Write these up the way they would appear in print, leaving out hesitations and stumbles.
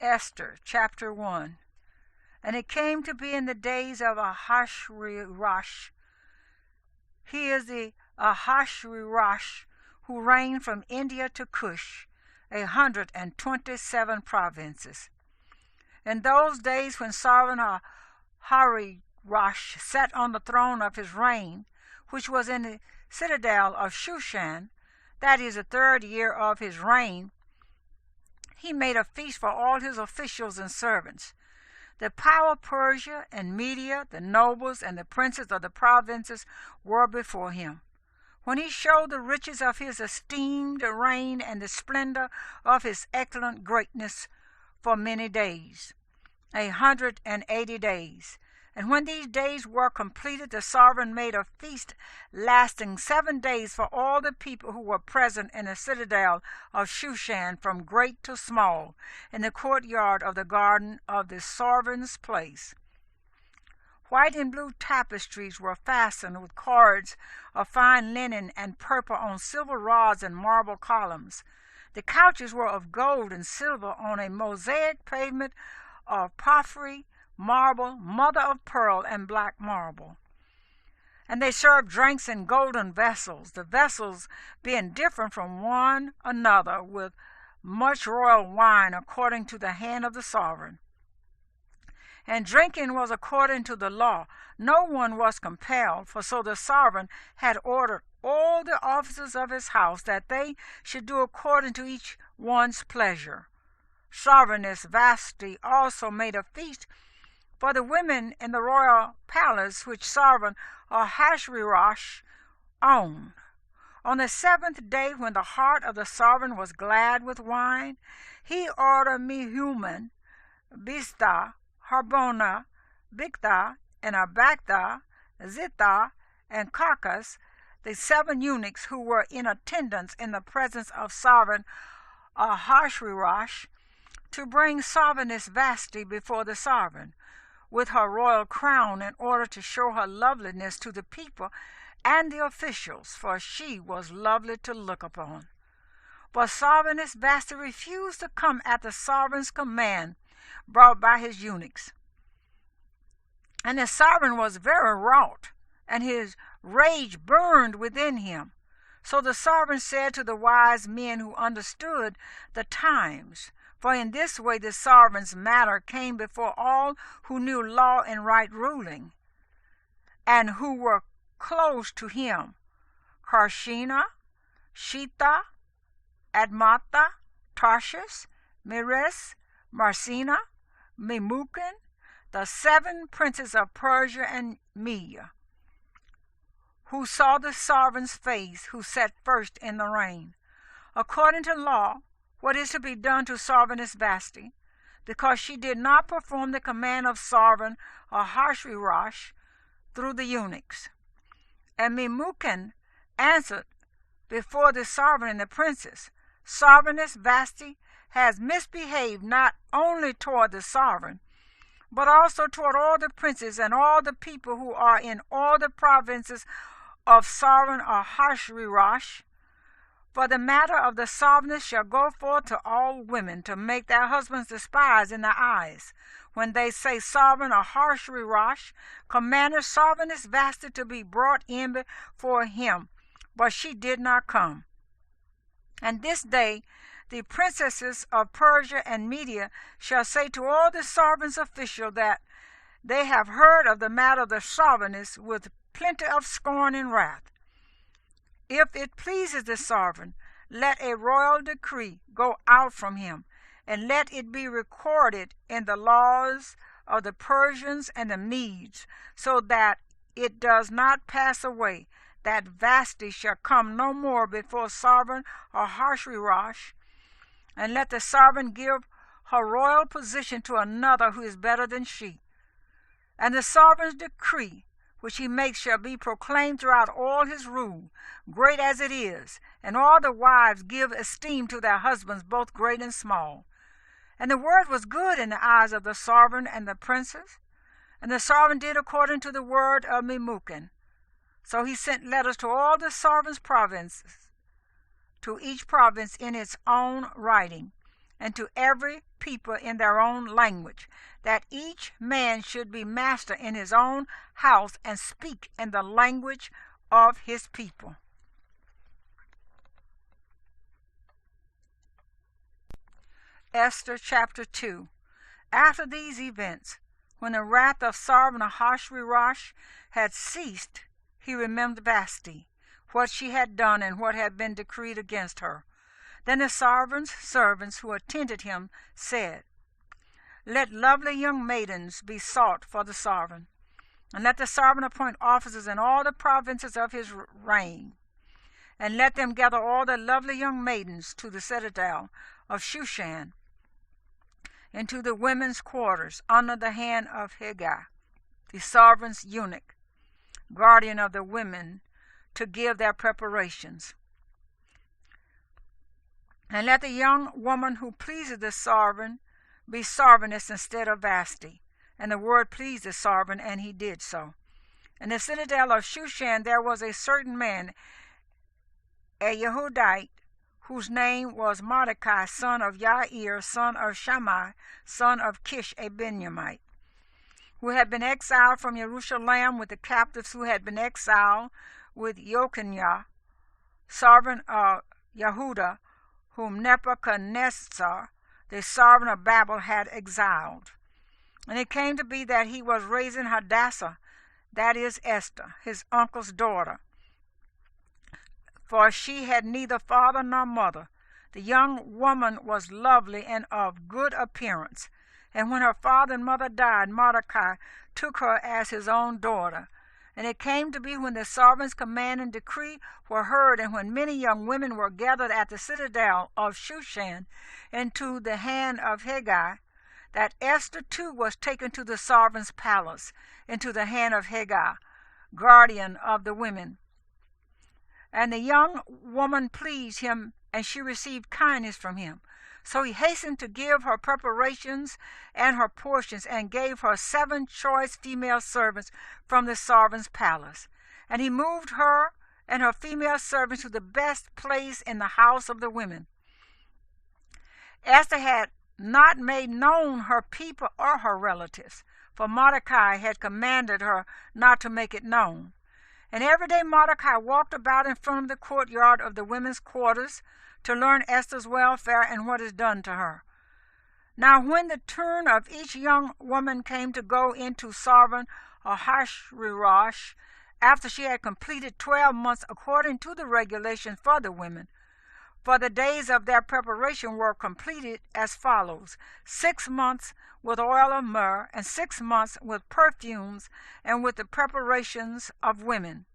Esther, chapter 1. And it came to be in the days of Aḥashwērosh. He is the Aḥashwērosh who reigned from India to Kush, 127 provinces. In those days when Sovereign Aḥashwērosh sat on the throne of his reign, which was in the citadel of Shushan, that is the 3rd year of his reign, he made a feast for all his officials and servants. The power of Persia and Media, the nobles and the princes of the provinces were before him, when he showed the riches of his esteemed reign and the splendor of his excellent greatness for many days, 180 days. And when these days were completed, the sovereign made a feast lasting 7 days for all the people who were present in the citadel of Shushan, from great to small, in the courtyard of the garden of the sovereign's place. White and blue tapestries were fastened with cords of fine linen and purple on silver rods and marble columns. The couches were of gold and silver on a mosaic pavement of porphyry, marble, mother of pearl, and black marble. And they served drinks in golden vessels, the vessels being different from one another, with much royal wine according to the hand of the sovereign. And drinking was according to the law. No one was compelled, for so the sovereign had ordered all the officers of his house that they should do according to each one's pleasure. Sovereigness Vashti also made a feast for the women in the royal palace which Sovereign Aḥashwērosh owned. On the 7th day, when the heart of the sovereign was glad with wine, he ordered Mehuman, Biztha, Harbona, Bigtha, and Abagtha, Zitha, and Carcass, the 7 eunuchs who were in attendance in the presence of Sovereign Aḥashwērosh, to bring Sovereigness Vashti before the sovereign, with her royal crown, in order to show her loveliness to the people and the officials, for she was lovely to look upon. But Sovereigness Vashti refused to come at the sovereign's command brought by his eunuchs. And the sovereign was very wroth, and his rage burned within him. So the sovereign said to the wise men who understood the times, for in this way the sovereign's matter came before all who knew law and right ruling, and who were close to him: Karshena, Shita, Admatha, Tarshish, Meres, Marsena, Memucan, the 7 princes of Persia and Media, who saw the sovereign's face, who sat first in the reign. According to law, what is to be done to Sovereigness Vashti, because she did not perform the command of Sovereign Aḥashwērosh through the eunuchs. And Memucan answered before the sovereign and the princes, Sovereigness Vashti has misbehaved not only toward the sovereign, but also toward all the princes and all the people who are in all the provinces of Sovereign Aḥashwērosh. For the matter of the sovereignness shall go forth to all women, to make their husbands despised in their eyes, when they say, Sovereign Aḥashwērosh commanded Sovereigness Vashti to be brought in before him, but she did not come. And this day the princesses of Persia and Media shall say to all the sovereign's officials that they have heard of the matter of the sovereignness with plenty of scorn and wrath. If it pleases the sovereign, let a royal decree go out from him, and let it be recorded in the laws of the Persians and the Medes, so that it does not pass away, that Vashti shall come no more before Sovereign Aḥashwērosh, and let the sovereign give her royal position to another who is better than she. And the sovereign's decree, which he makes, shall be proclaimed throughout all his rule, great as it is, and all the wives give esteem to their husbands, both great and small. And the word was good in the eyes of the sovereign and the princes, and the sovereign did according to the word of Memucan. So he sent letters to all the sovereign's provinces, to each province in its own writing, and to every people in their own language, that each man should be master in his own house and speak in the language of his people. Esther chapter 2. After these events, when the wrath of Sovereign Aḥashwērosh had ceased, he remembered Vashti, what she had done and what had been decreed against her. Then the sovereign's servants who attended him said, "Let lovely young maidens be sought for the sovereign, and let the sovereign appoint officers in all the provinces of his reign, and let them gather all the lovely young maidens to the citadel of Shushan, into the women's quarters, under the hand of Hegai, the sovereign's eunuch, guardian of the women, to give their preparations. And let the young woman who pleases the sovereign be sovereigness instead of Vashti." And the word pleased the sovereign, and he did so. In the citadel of Shushan there was a certain man, a Yehudite, whose name was Mordecai, son of Yair, son of Shammai, son of Kish, a Benjamite, who had been exiled from Jerusalem with the captives who had been exiled with Jeconiah, sovereign of Yehudah, whom Nebuchadnezzar, the sovereign of Babel, had exiled. And it came to be that he was raising Hadassah, that is Esther, his uncle's daughter, for she had neither father nor mother. The young woman was lovely and of good appearance. And when her father and mother died, Mordecai took her as his own daughter. And it came to be, when the sovereign's command and decree were heard, and when many young women were gathered at the citadel of Shushan into the hand of Hegai, that Esther too was taken to the sovereign's palace, into the hand of Hegai, guardian of the women. And the young woman pleased him, and she received kindness from him. So he hastened to give her preparations and her portions, and gave her 7 choice female servants from the sovereign's palace. And he moved her and her female servants to the best place in the house of the women. Esther had not made known her people or her relatives, for Mordecai had commanded her not to make it known. And every day Mordecai walked about in front of the courtyard of the women's quarters to learn Esther's welfare and what is done to her. Now when the turn of each young woman came to go into Sovereign Aḥashwērosh, after she had completed 12 months according to the regulations for the women, for the days of their preparation were completed as follows: 6 months with oil of myrrh, and 6 months with perfumes, and with the preparations of women.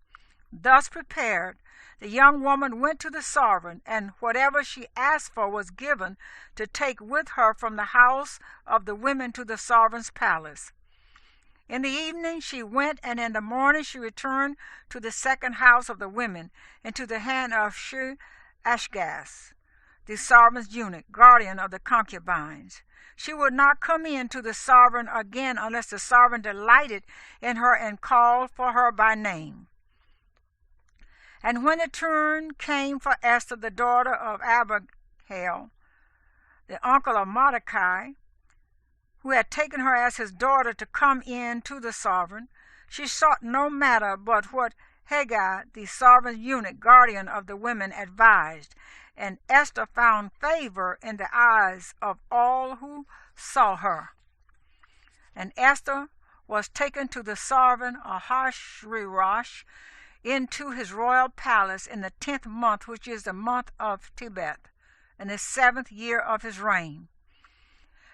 Thus prepared, the young woman went to the sovereign, and whatever she asked for was given to take with her from the house of the women to the sovereign's palace. In the evening she went, and in the morning she returned to the second house of the women, and to the hand of Ashgaz, the sovereign's eunuch, guardian of the concubines. She would not come in to the sovereign again unless the sovereign delighted in her and called for her by name. And when the turn came for Esther, the daughter of Abihail, the uncle of Mordecai, who had taken her as his daughter, to come in to the sovereign, she sought no matter but what Hegai, the sovereign eunuch, guardian of the women, advised, and Esther found favor in the eyes of all who saw her. And Esther was taken to the sovereign Aḥashwērosh into his royal palace in the 10th month, which is the month of Tebeth, in the 7th year of his reign.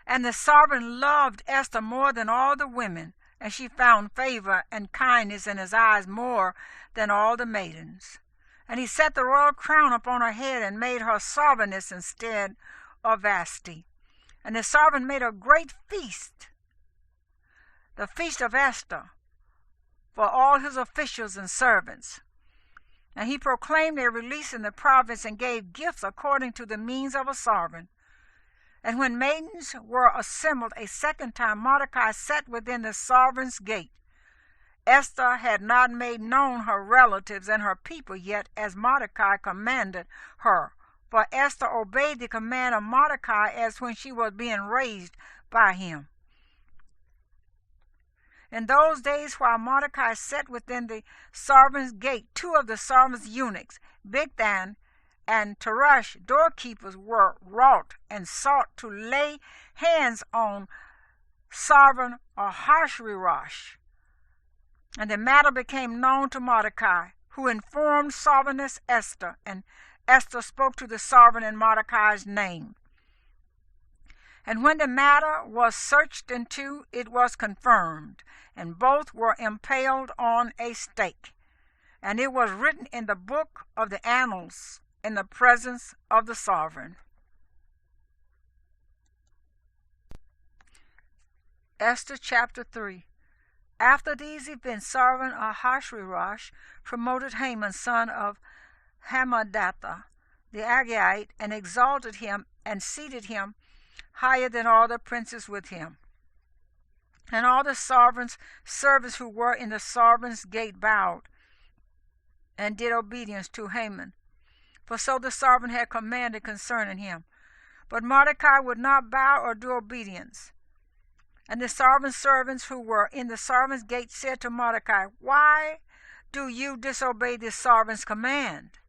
And the sovereign loved Esther more than all the women, and she found favor and kindness in his eyes more than all the maidens. And he set the royal crown upon her head, and made her sovereigness instead of Vashti. And the sovereign made a great feast, the Feast of Esther, for all his officials and servants. And he proclaimed a release in the province, and gave gifts according to the means of a sovereign. And when maidens were assembled a second time, Mordecai sat within the sovereign's gate. Esther had not made known her relatives and her people yet, as Mordecai commanded her, for Esther obeyed the command of Mordecai as when she was being raised by him. In those days, while Mordecai sat within the sovereign's gate, two of the sovereign's eunuchs, Bigthan and Teresh, doorkeepers, were wrought and sought to lay hands on Sovereign Aḥashwērosh. And the matter became known to Mordecai, who informed Sovereigness Esther, and Esther spoke to the sovereign in Mordecai's name. And when the matter was searched into, it was confirmed, and both were impaled on a stake. And it was written in the book of the annals in the presence of the sovereign. Esther chapter 3. After these events, Sovereign Aḥashwērosh promoted Haman, son of Hammedatha, the Agagite, and exalted him and seated him higher than all the princes with him. And all the sovereign's servants who were in the sovereign's gate bowed and did obedience to Haman, for so the sovereign had commanded concerning him. But Mordecai would not bow or do obedience. And the sovereign's servants who were in the sovereign's gate said to Mordecai, "Why do you disobey the sovereign's command?"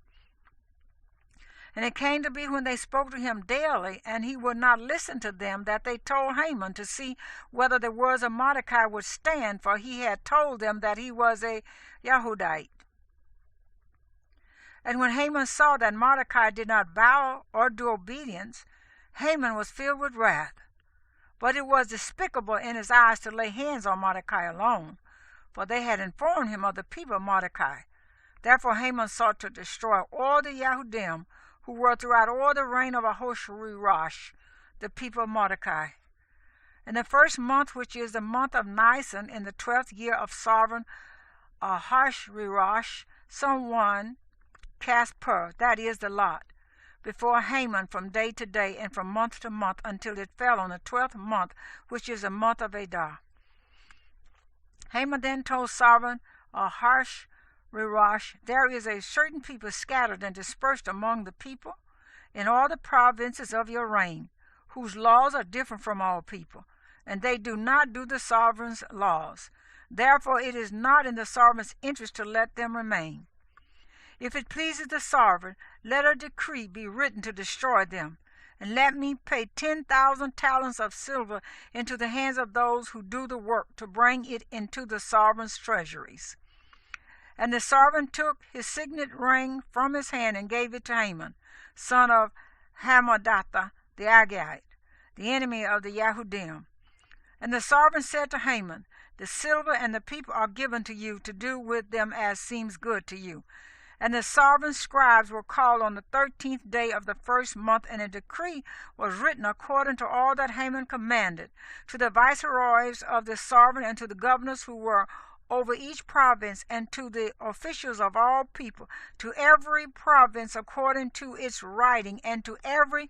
And it came to be when they spoke to him daily, and he would not listen to them, that they told Haman to see whether the words of Mordecai would stand, for he had told them that he was a Yahudite. And when Haman saw that Mordecai did not bow or do obedience, Haman was filled with wrath. But it was despicable in his eyes to lay hands on Mordecai alone, for they had informed him of the people of Mordecai. Therefore Haman sought to destroy all the Yahudim who were throughout all the reign of Ahasuerus, the people of Mordecai. In the first month, which is the month of Nisan, in the 12th year of Sovereign Ahasuerus, someone cast pur, that is, the lot, before Haman from day to day and from month to month, until it fell on the 12th month, which is the month of Adar. Haman then told Sovereign Ahasuerus, "There is a certain people scattered and dispersed among the people in all the provinces of your reign, whose laws are different from all people, and they do not do the sovereign's laws. Therefore it is not in the sovereign's interest to let them remain. If it pleases the sovereign, let a decree be written to destroy them, and let me pay 10,000 talents of silver into the hands of those who do the work, to bring it into the sovereign's treasuries." And the sovereign took his signet ring from his hand and gave it to Haman, son of Hammedatha the Agagite, the enemy of the Yahudim. And the sovereign said to Haman, "The silver and the people are given to you to do with them as seems good to you." And the sovereign's scribes were called on the 13th day of the first month, and a decree was written according to all that Haman commanded, to the viceroys of the sovereign, and to the governors who were over each province, and to the officials of all people, to every province according to its writing, and to every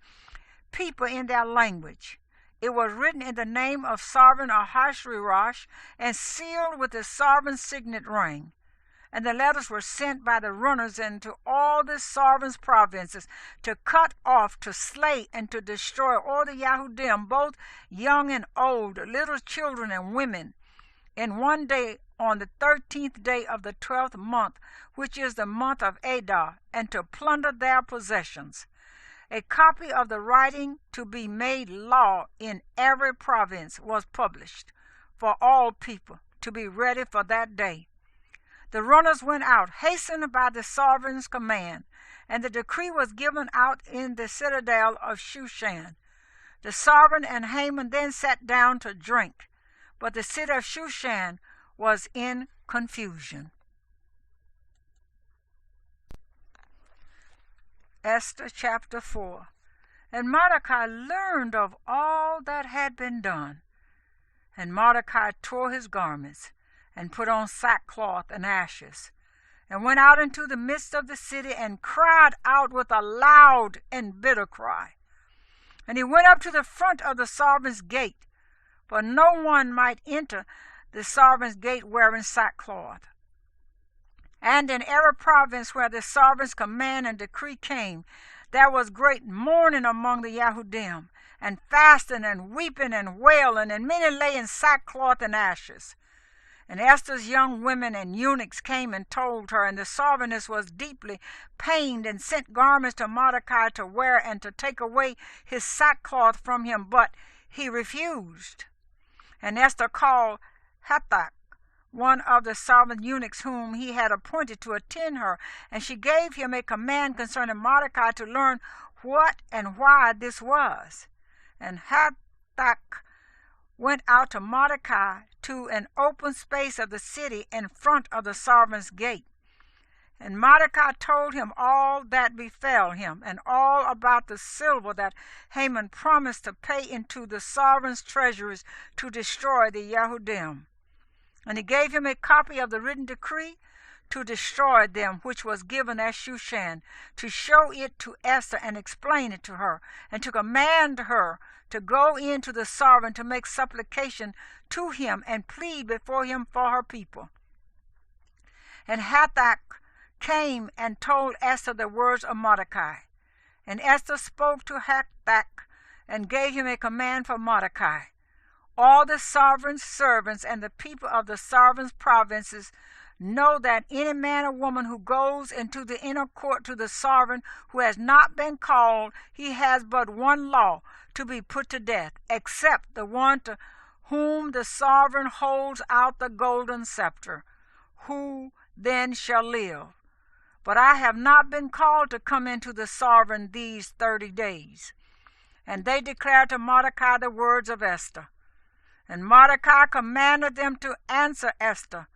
people in their language. It was written in the name of Sovereign Ahasuerus, and sealed with the sovereign's signet ring. And the letters were sent by the runners into all the sovereign's provinces, to cut off, to slay, and to destroy all the Yahudim, both young and old, little children and women, in one day, on the 13th day of the 12th month, which is the month of Adar, and to plunder their possessions. A copy of the writing, to be made law in every province, was published for all people, to be ready for that day. The runners went out, hastened by the sovereign's command, and the decree was given out in the citadel of Shushan. The sovereign and Haman then sat down to drink, but the city of Shushan was in confusion. Esther chapter 4. And Mordecai learned of all that had been done. And Mordecai tore his garments, and put on sackcloth and ashes, and went out into the midst of the city, and cried out with a loud and bitter cry. And he went up to the front of the sovereign's gate, for no one might enter the sovereign's gate wearing sackcloth. And in every province where the sovereign's command and decree came, there was great mourning among the Yahudim, and fasting and weeping and wailing, and many lay in sackcloth and ashes. And Esther's young women and eunuchs came and told her, and the sovereigness was deeply pained, and sent garments to Mordecai to wear and to take away his sackcloth from him, but he refused. And Esther called Hathach, one of the sovereign eunuchs whom he had appointed to attend her, and she gave him a command concerning Mordecai to learn what and why this was. And Hathach went out to Mordecai to an open space of the city in front of the sovereign's gate. And Mordecai told him all that befell him, and all about the silver that Haman promised to pay into the sovereign's treasuries to destroy the Yahudim. And he gave him a copy of the written decree to destroy them, which was given at Shushan, to show it to Esther and explain it to her, and to command her to go in to the sovereign to make supplication to him and plead before him for her people. And Hathach came and told Esther the words of Mordecai. And Esther spoke to Hathach and gave him a command for Mordecai. All the sovereign's servants and the people of the sovereign's provinces know that any man or woman who goes into the inner court to the sovereign who has not been called, he has but one law, to be put to death, except the one to whom the sovereign holds out the golden scepter, who then shall live. But I have not been called to come into the sovereign these 30 days. And they declared to Mordecai the words of Esther. And Mordecai commanded them to answer Esther,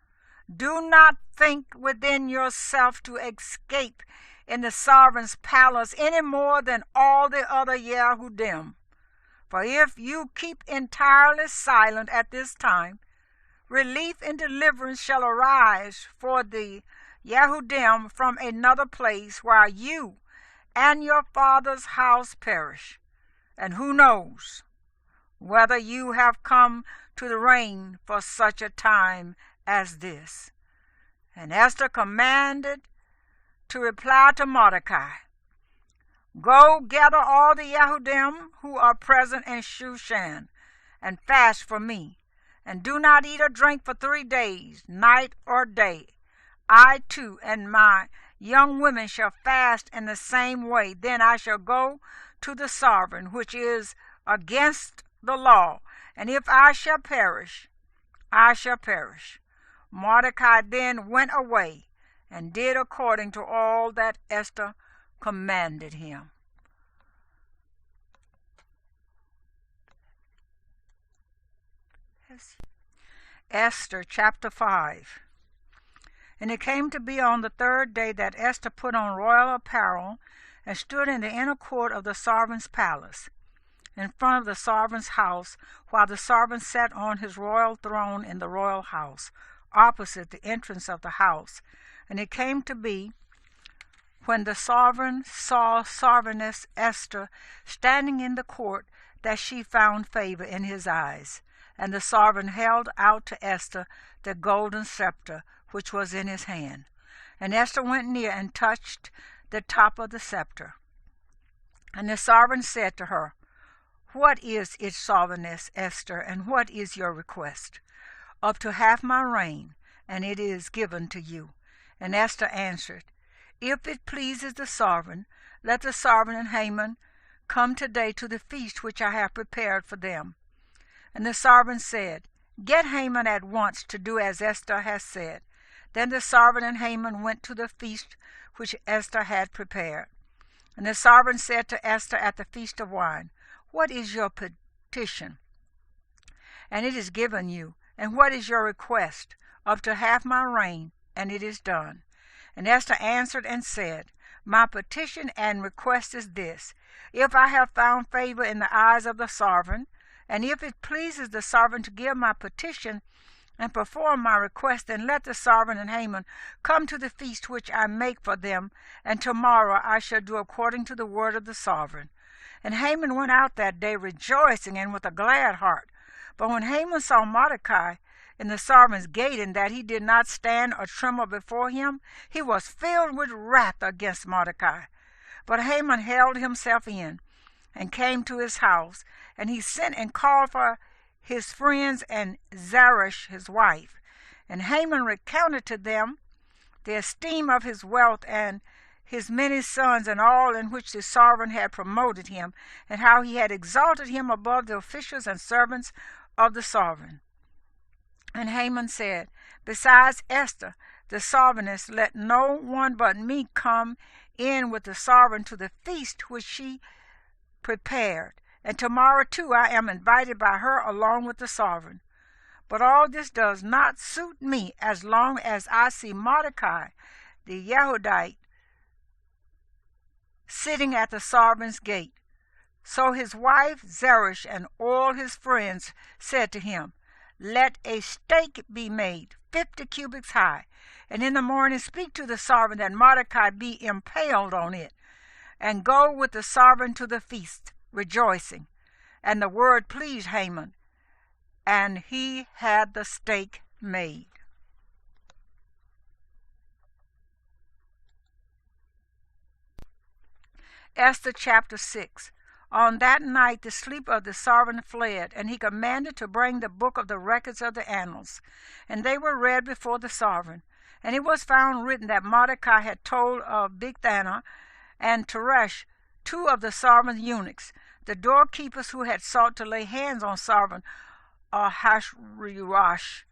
"Do not think within yourself to escape in the sovereign's palace any more than all the other Yahudim. For if you keep entirely silent at this time, relief and deliverance shall arise for the Yahudim from another place, while you and your father's house perish. And who knows whether you have come to the reign for such a time as this?" And Esther commanded to reply to Mordecai, "Go gather all the Yahudim who are present in Shushan, and fast for me, and do not eat or drink for 3 days, night or day. I too and my young women shall fast in the same way. Then I shall go to the sovereign, which is against the law, and if I shall perish, I shall perish." Mordecai then went away and did according to all that Esther commanded him. Esther chapter 5. And it came to be on the 3rd day that Esther put on royal apparel and stood in the inner court of the sovereign's palace, in front of the sovereign's house, while the sovereign sat on his royal throne in the royal house, opposite the entrance of the house. And it came to be, when the sovereign saw Sovereigness Esther standing in the court, that she found favor in his eyes. And the sovereign held out to Esther the golden scepter which was in his hand. And Esther went near and touched the top of the scepter. And the sovereign said to her, "What is its sovereignness, Esther, and what is your request?" "Up to half my reign, and it is given to you." And Esther answered, "If it pleases the sovereign, let the sovereign and Haman come today to the feast which I have prepared for them." And the sovereign said, "Get Haman at once to do as Esther has said." Then the sovereign and Haman went to the feast which Esther had prepared. And the sovereign said to Esther at the feast of wine, "What is your petition?" And it is given you. "And what is your request?" "Up to half my reign, and it is done." And Esther answered and said, "My petition and request is this: if I have found favor in the eyes of the sovereign, and if it pleases the sovereign to give my petition and perform my request, then let the sovereign and Haman come to the feast which I make for them, and tomorrow I shall do according to the word of the sovereign." And Haman went out that day rejoicing and with a glad heart. But when Haman saw Mordecai in the sovereign's gate, and that he did not stand or tremble before him, he was filled with wrath against Mordecai. But Haman held himself in, and came to his house, and he sent and called for his friends and Zeresh his wife. And Haman recounted to them the esteem of his wealth and his many sons, and all in which the sovereign had promoted him, and how he had exalted him above the officials and servants of the sovereign. And Haman said, Besides Esther, the sovereigness, let no one but me come in with the sovereign to the feast which she prepared. And tomorrow too I am invited by her along with the sovereign. But all this does not suit me as long as I see Mordecai, the Yehudite, sitting at the sovereign's gate. So his wife Zeresh and all his friends said to him, Let a stake be made 50 cubits high, and in the morning speak to the sovereign that Mordecai be impaled on it, and go with the sovereign to the feast, rejoicing. And the word pleased Haman, and he had the stake made. Esther chapter 6. On that night the sleep of the sovereign fled, and he commanded to bring the book of the records of the annals, and they were read before the sovereign. And it was found written that Mordecai had told of Bigthana and Teresh, two of the sovereign's eunuchs, the doorkeepers who had sought to lay hands on Sovereign Aḥashwērosh.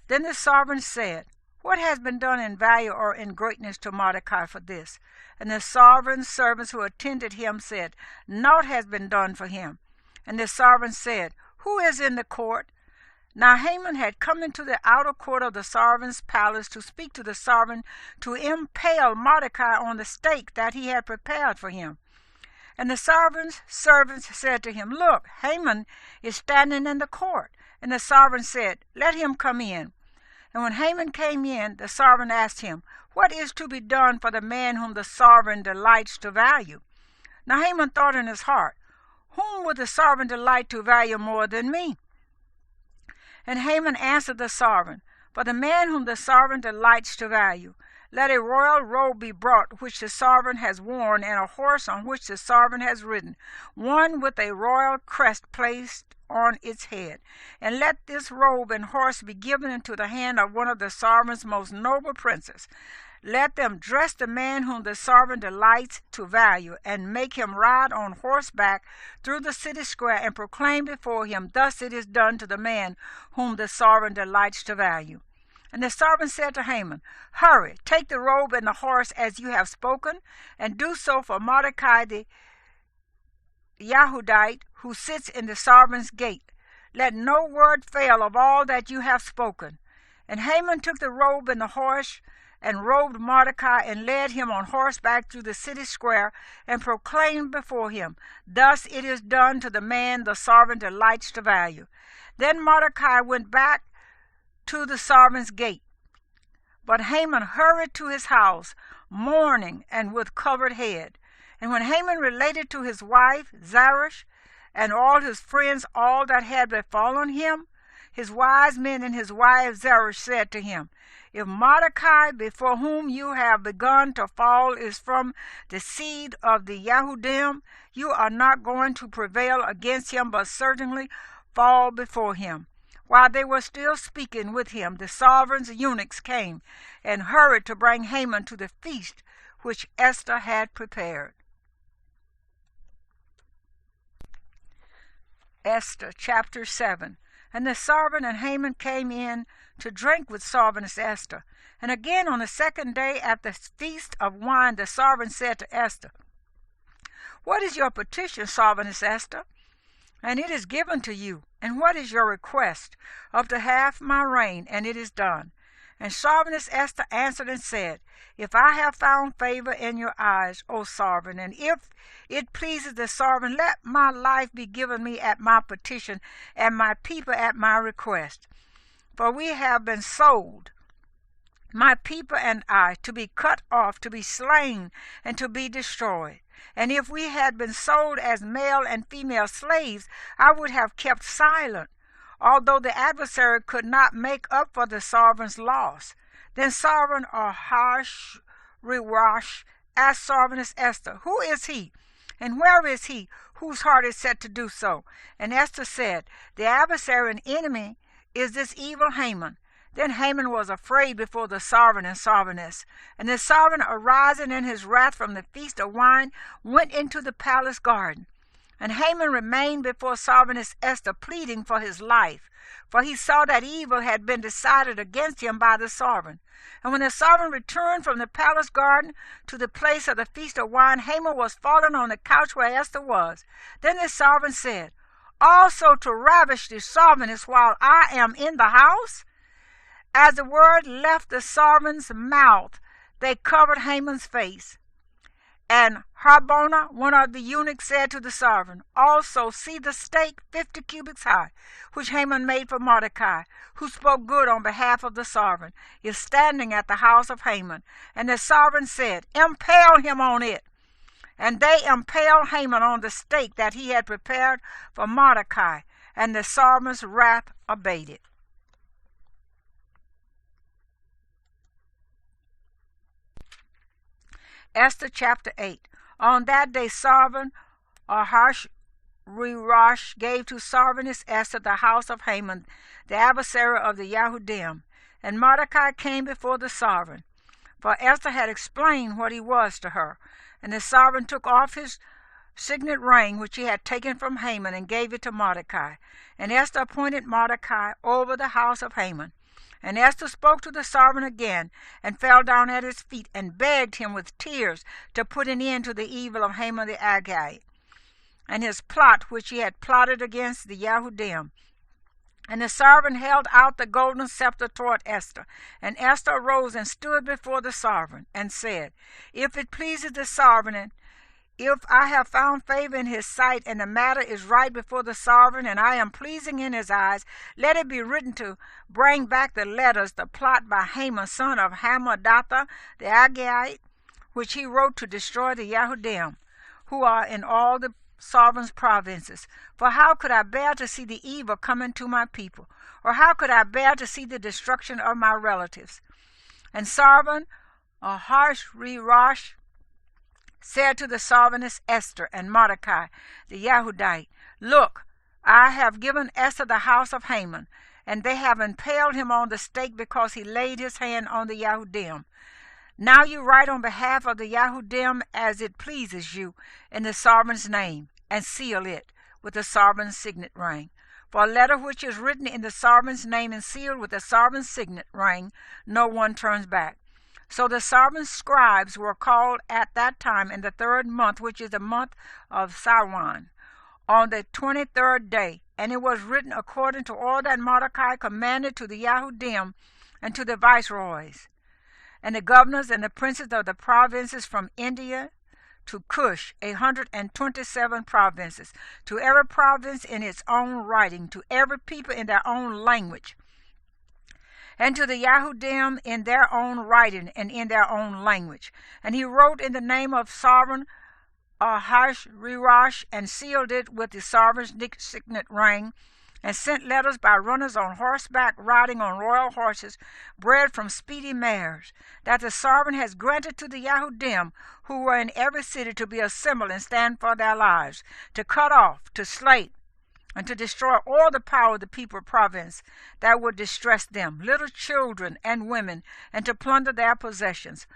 Then the sovereign said, What has been done in value or in greatness to Mordecai for this? And the sovereign's servants who attended him said, Naught has been done for him. And the sovereign said, Who is in the court? Now Haman had come into the outer court of the sovereign's palace to speak to the sovereign to impale Mordecai on the stake that he had prepared for him. And the sovereign's servants said to him, Look, Haman is standing in the court. And the sovereign said, Let him come in. And when Haman came in, the sovereign asked him, What is to be done for the man whom the sovereign delights to value? Now Haman thought in his heart, Whom would the sovereign delight to value more than me? And Haman answered the sovereign, For the man whom the sovereign delights to value, let a royal robe be brought which the sovereign has worn, and a horse on which the sovereign has ridden, one with a royal crest placed on its head. And let this robe and horse be given into the hand of one of the sovereign's most noble princes. Let them dress the man whom the sovereign delights to value, and make him ride on horseback through the city square, and proclaim before him, Thus it is done to the man whom the sovereign delights to value. And the sovereign said to Haman, Hurry, take the robe and the horse as you have spoken, and do so for Mordecai the Yehudite, who sits in the sovereign's gate. Let no word fail of all that you have spoken. And Haman took the robe and the horse, and robed Mordecai, and led him on horseback through the city square, and proclaimed before him, Thus it is done to the man the sovereign delights to value. Then Mordecai went back to the sovereign's gate. But Haman hurried to his house, mourning and with covered head. And when Haman related to his wife Zeresh and all his friends all that had befallen him, his wise men and his wife Zeresh said to him, If Mordecai, before whom you have begun to fall, is from the seed of the Yehudim, you are not going to prevail against him, but certainly fall before him. While they were still speaking with him, the sovereign's eunuchs came and hurried to bring Haman to the feast which Esther had prepared. Esther chapter 7. And the sovereign and Haman came in to drink with Sovereigness Esther. And again on the second day at the feast of wine, the sovereign said to Esther, What is your petition, Sovereigness Esther? And it is given to you. And what is your request? Up to half my reign, and it is done. And Sovereigness Esther answered and said, If I have found favor in your eyes, O sovereign, and if it pleases the sovereign, let my life be given me at my petition, and my people at my request. For we have been sold, my people and I, to be cut off, to be slain, and to be destroyed. And if we had been sold as male and female slaves, I would have kept silent, although the adversary could not make up for the sovereign's loss. Then Sovereign Aḥashwērosh asked Sovereign Esther, "Who is he, and where is he whose heart is set to do so?" And Esther said, "The adversary and enemy is this evil Haman." Then Haman was afraid before the sovereign and sovereigness. And the sovereign, arising in his wrath from the feast of wine, went into the palace garden. And Haman remained before Sovereign Esther, pleading for his life, for he saw that evil had been decided against him by the sovereign. And when the sovereign returned from the palace garden to the place of the feast of wine, Haman was fallen on the couch where Esther was. Then the sovereign said, "Also to ravish the sovereigness while I am in the house?" As the word left the sovereign's mouth, they covered Haman's face. And Harbona, one of the eunuchs, said to the sovereign, "Also see the stake 50 cubits high, which Haman made for Mordecai, who spoke good on behalf of the sovereign, is standing at the house of Haman." And the sovereign said, "Impale him on it." And they impaled Haman on the stake that he had prepared for Mordecai, and the sovereign's wrath abated. Esther chapter 8. On that day Sovereign Aḥashwērosh gave to Sovereigness Esther the house of Haman, the adversary of the Yahudim. And Mordecai came before the sovereign, for Esther had explained what he was to her. And the sovereign took off his signet ring, which he had taken from Haman, and gave it to Mordecai. And Esther appointed Mordecai over the house of Haman. And Esther spoke to the sovereign again, and fell down at his feet, and begged him with tears to put an end to the evil of Haman the Agagite, and his plot which he had plotted against the Yahudim. And the sovereign held out the golden scepter toward Esther. And Esther arose and stood before the sovereign, and said, "If it pleases the sovereign, if I have found favor in his sight, and the matter is right before the sovereign, and I am pleasing in his eyes, let it be written to bring back the letters, the plot by Haman, son of Hammedatha the Agagite, which he wrote to destroy the Yahudim, who are in all the sovereign's provinces. For how could I bear to see the evil coming to my people? Or how could I bear to see the destruction of my relatives?" And Sovereign Aḥashwērosh said to the Sovereigness Esther and Mordecai the Yahudite, "Look, I have given Esther the house of Haman, and they have impaled him on the stake because he laid his hand on the Yahudim. Now you write on behalf of the Yahudim as it pleases you in the sovereign's name, and seal it with the sovereign's signet ring. For a letter which is written in the sovereign's name and sealed with the sovereign's signet ring, no one turns back." So the sovereign's scribes were called at that time in the 3rd month, which is the month of Sawan, on the 23rd day. And it was written according to all that Mordecai commanded to the Yahudim and to the viceroys, and the governors and the princes of the provinces from India to Kush, 127 provinces, to every province in its own writing, to every people in their own language, and to the Yahudim in their own writing and in their own language. And he wrote in the name of Sovereign Aḥashwērosh, and sealed it with the sovereign's signet ring, and sent letters by runners on horseback riding on royal horses, bred from speedy mares, that the sovereign has granted to the Yahudim, who were in every city, to be assembled and stand for their lives, to cut off, to slay, and to destroy all the power of the people of province that would distress them, little children and women, and to plunder their possessions.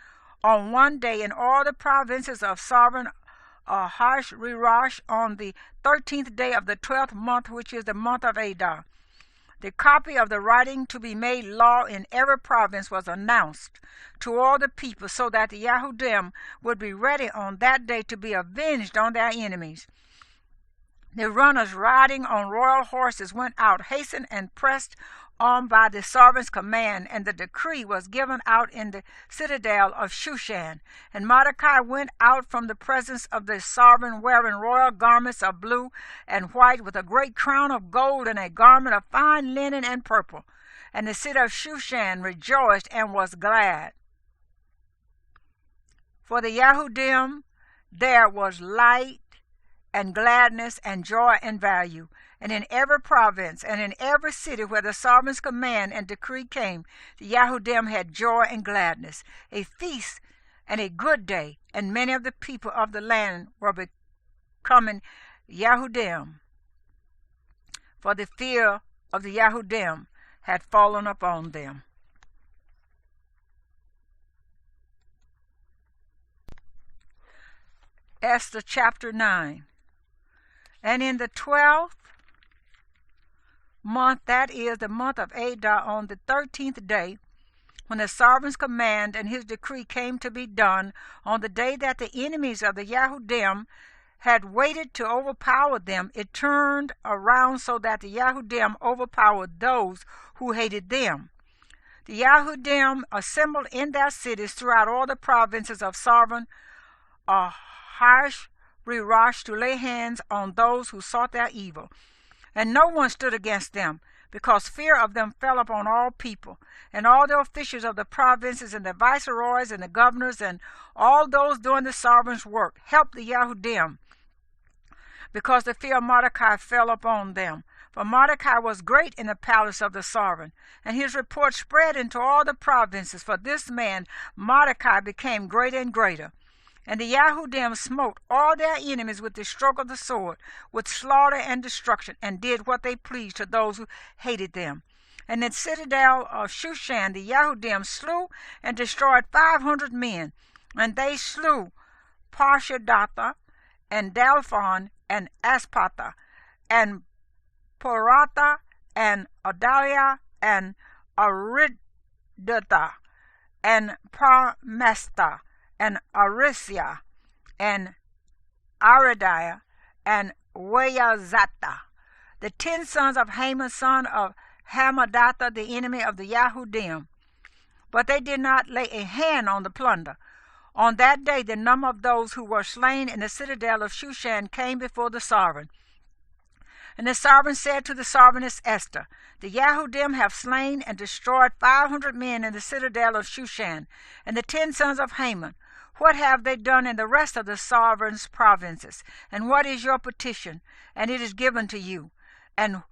On one day in all the provinces of Sovereign Aḥashwērosh, on the 13th day of the 12th month, which is the month of Adar, the copy of the writing to be made law in every province was announced to all the people, so that the Yahudim would be ready on that day to be avenged on their enemies. The runners riding on royal horses went out, hastened and pressed on by the sovereign's command, and the decree was given out in the citadel of Shushan. And Mordecai went out from the presence of the sovereign, wearing royal garments of blue and white, with a great crown of gold and a garment of fine linen and purple. And the city of Shushan rejoiced and was glad. For the Yahudim there was light and gladness and joy and value. And in every province and in every city where the sovereign's command and decree came, the Yahudim had joy and gladness. A feast and a good day, and many of the people of the land were becoming Yahudim, for the fear of the Yahudim had fallen upon them. Esther chapter 9. And in the 12th month, that is the month of Adar, on the 13th day, when the sovereign's command and his decree came to be done, on the day that the enemies of the Yahudim had waited to overpower them, it turned around so that the Yahudim overpowered those who hated them. The Yahudim assembled in their cities throughout all the provinces of Sovereign Aḥashwērosh to lay hands on those who sought their evil. And no one stood against them, because fear of them fell upon all people. And all the officials of the provinces and the viceroys and the governors and all those doing the sovereign's work helped the Yahudim, because the fear of Mordecai fell upon them. For Mordecai was great in the palace of the sovereign, and his report spread into all the provinces. For this man Mordecai became greater and greater. And the Yahudim smote all their enemies with the stroke of the sword, with slaughter and destruction, and did what they pleased to those who hated them. And in the citadel of Shushan the Yahudim slew and destroyed 500 men, and they slew Parshadatha, and Dalphon, and Aspatha, and Poratha, and Adalia, and Aridatha, and Parmesta, and Arisia, and Aridiah, and Weyazatha, the 10 sons of Haman, son of Hammedatha, the enemy of the Yahudim. But they did not lay a hand on the plunder. On that day the number of those who were slain in the citadel of Shushan came before the sovereign. And the sovereign said to the sovereigness Esther, the Yahudim have slain and destroyed 500 men in the citadel of Shushan, and the 10 sons of Haman. What have they done in the rest of the sovereign's provinces? And what is your petition? And it is given to you. And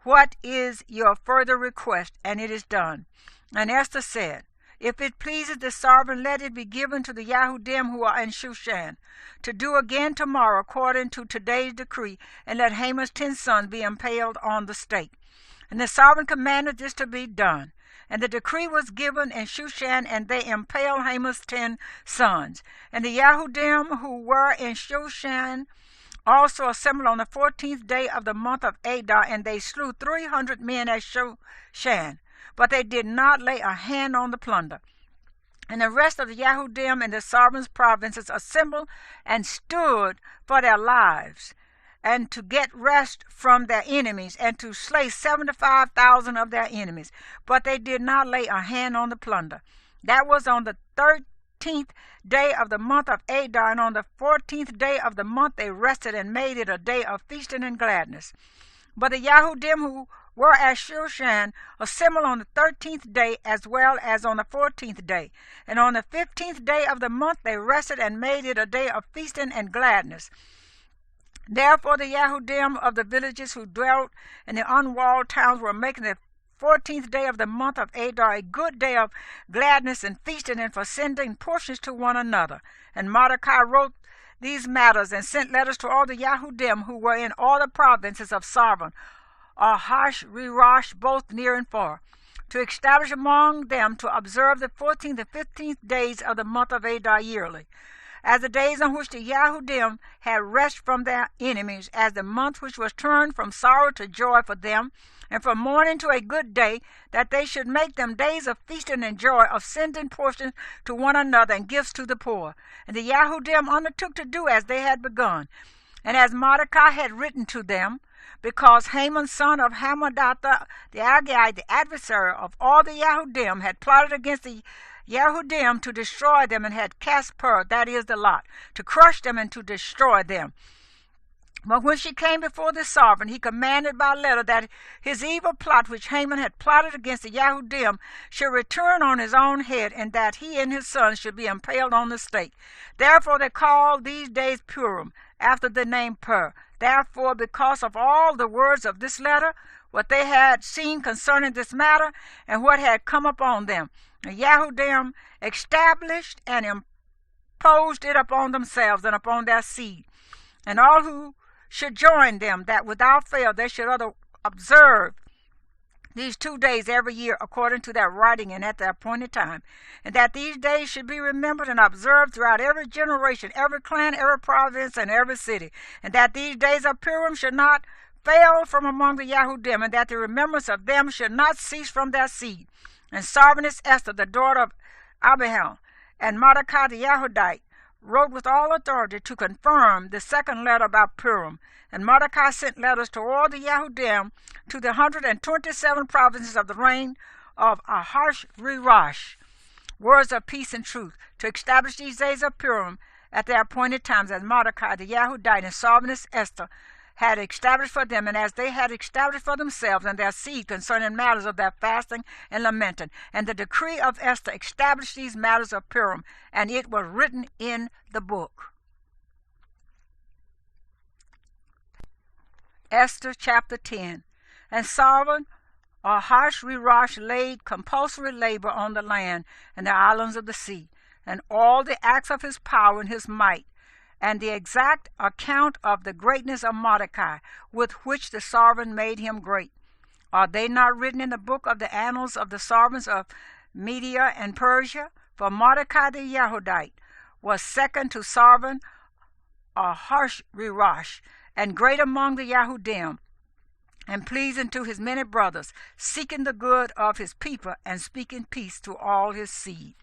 what is your further request? And it is done. And Esther said, if it pleases the sovereign, let it be given to the Yahudim who are in Shushan, to do again tomorrow according to today's decree, and let Haman's 10 sons be impaled on the stake. And the sovereign commanded this to be done. And the decree was given in Shushan, and they impaled Haman's 10 sons. And the Yahudim who were in Shushan also assembled on the 14th day of the month of Adar, and they slew 300 men at Shushan, but they did not lay a hand on the plunder. And the rest of the Yahudim in the sovereign's provinces assembled and stood for their lives, and to get rest from their enemies, and to slay 75,000 of their enemies. But they did not lay a hand on the plunder. That was on the 13th day of the month of Adar, and on the 14th day of the month they rested and made it a day of feasting and gladness. But the Yahudim who were at Shushan assembled on the 13th day as well as on the 14th day. And on the 15th day of the month they rested and made it a day of feasting and gladness. Therefore the Yahudim of the villages who dwelt in the unwalled towns were making the 14th day of the month of Adar a good day of gladness and feasting, and for sending portions to one another. And Mordecai wrote these matters and sent letters to all the Yahudim who were in all the provinces of Sovereign Aḥashwērosh, both near and far, to establish among them to observe the 14th and 15th days of the month of Adar yearly, as the days on which the Yahudim had rest from their enemies, as the month which was turned from sorrow to joy for them, and from mourning to a good day, that they should make them days of feasting and joy, of sending portions to one another and gifts to the poor. And the Yahudim undertook to do as they had begun, and as Mordecai had written to them, because Haman, son of Hammedatha, the Agagite, the adversary of all the Yahudim, had plotted against the Yahudim to destroy them, and had cast Pur, that is the lot, to crush them and to destroy them. But when she came before the sovereign, he commanded by letter that his evil plot which Haman had plotted against the Yahudim should return on his own head, and that he and his sons should be impaled on the stake. Therefore they called these days Purim, after the name Pur. Therefore, because of all the words of this letter, what they had seen concerning this matter, and what had come upon them, the Yahudim established and imposed it upon themselves and upon their seed, and all who should join them, that without fail they should observe these 2 days every year according to their writing and at the appointed time, and that these days should be remembered and observed throughout every generation, every clan, every province, and every city, and that these days of Purim should not fail from among the Yahudim, and that the remembrance of them should not cease from their seed. And Sovereign Esther, the daughter of Abihail, and Mordecai the Yahudite, wrote with all authority to confirm the second letter about Purim. And Mordecai sent letters to all the Yahudim to the 127 provinces of the reign of Aḥashwērosh, words of peace and truth, to establish these days of Purim at their appointed times, as Mordecai the Yahudite and Sovereign Esther had established for them, and as they had established for themselves and their seed concerning matters of their fasting and lamenting. And the decree of Esther established these matters of Purim, and it was written in the book. Esther chapter 10. And Sovereign Aḥashwērosh laid compulsory labor on the land and the islands of the sea, and all the acts of his power and his might, and the exact account of the greatness of Mordecai, with which the sovereign made him great. Are they not written in the book of the annals of the sovereigns of Media and Persia? For Mordecai the Yahudite was second to Sovereign Aḥashwērosh, and great among the Yahudim, and pleasing to his many brothers, seeking the good of his people, and speaking peace to all his seed.